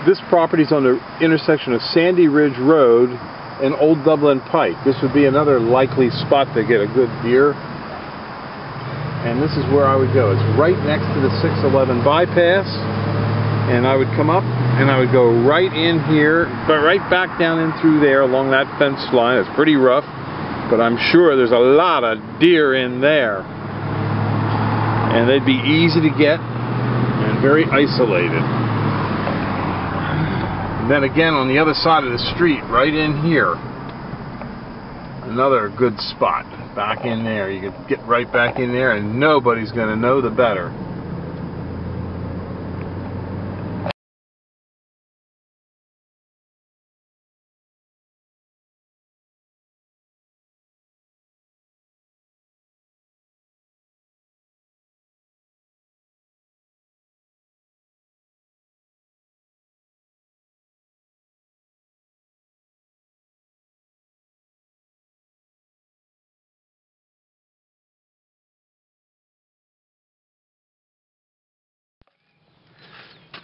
This property is on the intersection of Sandy Ridge Road and Old Dublin Pike. This would be another likely spot to get a good deer. And this is where I would go. It's right next to the 611 bypass. And I would come up and I would go right in here, but right back down in through there along that fence line. It's pretty rough, but I'm sure there's a lot of deer in there. And they'd be easy to get and very isolated. And then again on the other side of the street, right in here, another good spot. Back in there. You can get right back in there and nobody's going to know the better.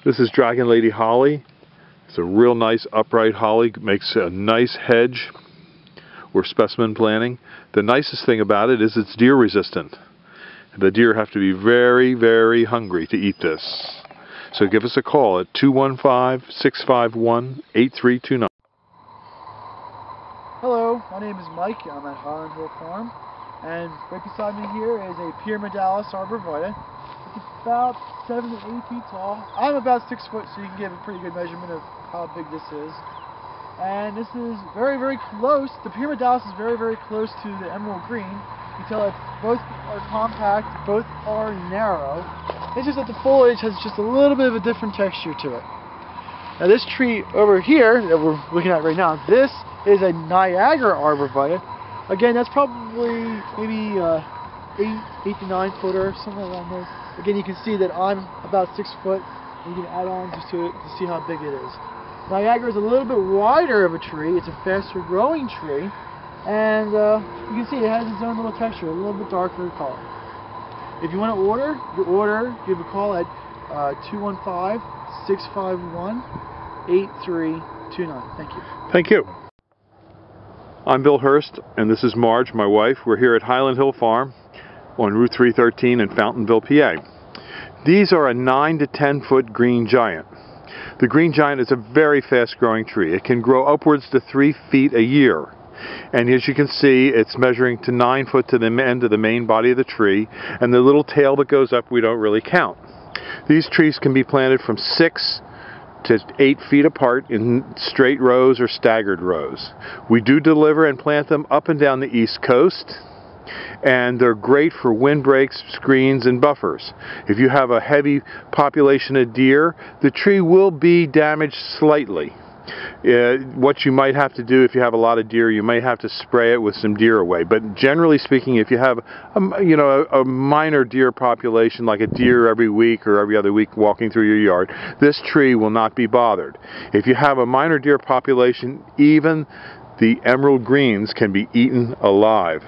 This is Dragon Lady Holly. It's a real nice upright holly. Makes a nice hedge. We're specimen planting. The nicest thing about it is it's deer resistant. The deer have to be very, very hungry to eat this. So give us a call at 215-651-8329. Hello, my name is Mike. I'm at Highland Hill Farm. And right beside me here is a Pyramidalis arborvitae. It's about 7 to 8 feet tall. I'm about 6 foot, so you can get a pretty good measurement of how big this is. And this is very, very close. The Pyramidalis is very, very close to the emerald green. You can tell that both are compact, both are narrow. It's just that the foliage has just a little bit of a different texture to it. Now this tree over here that we're looking at right now, this is a Niagara arborvitae. Again, that's probably maybe 8 to 9 footer, something around there. Again, you can see that I'm about 6 foot. You can add on just to it to see how big it is. Niagara is a little bit wider of a tree. It's a faster growing tree. And you can see it has its own little texture, a little bit darker color. If you want to order, give a call at 215-651-8329. Thank you. Thank you. I'm Bill Hurst, and this is Marge, my wife. We're here at Highland Hill Farm on Route 313 in Fountainville, PA. These are a 9 to 10 foot green giant. The green giant is a very fast growing tree. It can grow upwards to 3 feet a year. And as you can see, it's measuring to 9 foot to the end of the main body of the tree, and the little tail that goes up we don't really count. These trees can be planted from 6 to 8 feet apart in straight rows or staggered rows. We do deliver and plant them up and down the East Coast, and they're great for windbreaks, screens, and buffers. If you have a heavy population of deer, the tree will be damaged slightly. What you might have to do if you have a lot of deer, you might have to spray it with some deer away. But generally speaking, if you have a minor deer population, like a deer every week or every other week walking through your yard, this tree will not be bothered. If you have a minor deer population, even the emerald greens can be eaten alive.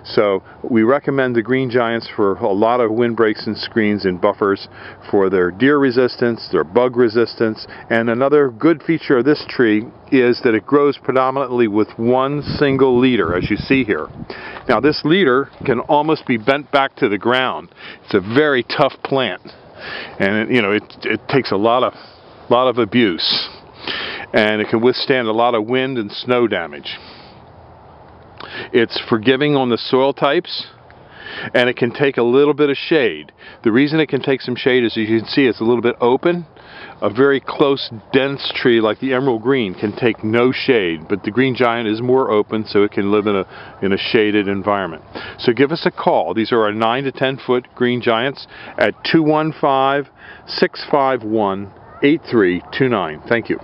So we recommend the green giants for a lot of windbreaks and screens and buffers for their deer resistance, their bug resistance, and another good feature of this tree is that it grows predominantly with one single leader, as you see here. Now this leader can almost be bent back to the ground. It's a very tough plant, and it takes a lot of abuse, and it can withstand a lot of wind and snow damage. It's forgiving on the soil types, and it can take a little bit of shade. The reason it can take some shade is, as you can see, it's a little bit open. A very close, dense tree like the emerald green can take no shade, but the green giant is more open, so it can live in a shaded environment. So give us a call. These are our 9 to 10 foot green giants at 215-651-8329. Thank you.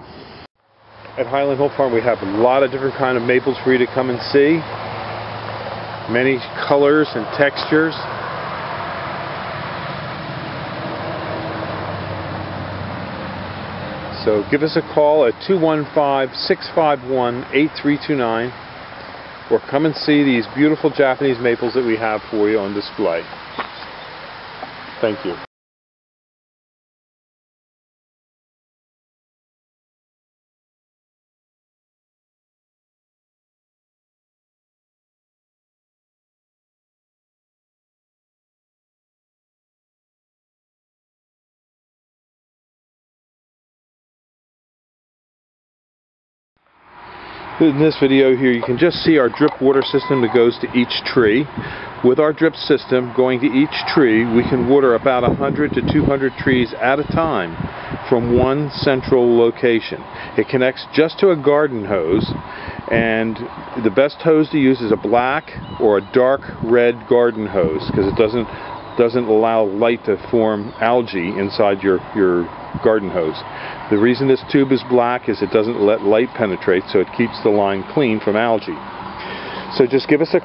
At Highland Hill Farm, we have a lot of different kind of maples for you to come and see. Many colors and textures. So give us a call at 215-651-8329, or come and see these beautiful Japanese maples that we have for you on display. Thank you. In this video here you can just see our drip water system that goes to each tree. With our drip system going to each tree, we can water about 100 to 200 trees at a time from one central location. It connects just to a garden hose, and the best hose to use is a black or a dark red garden hose because it doesn't allow light to form algae inside your garden hose. The reason this tube is black is it doesn't let light penetrate, so it keeps the line clean from algae. So just give us a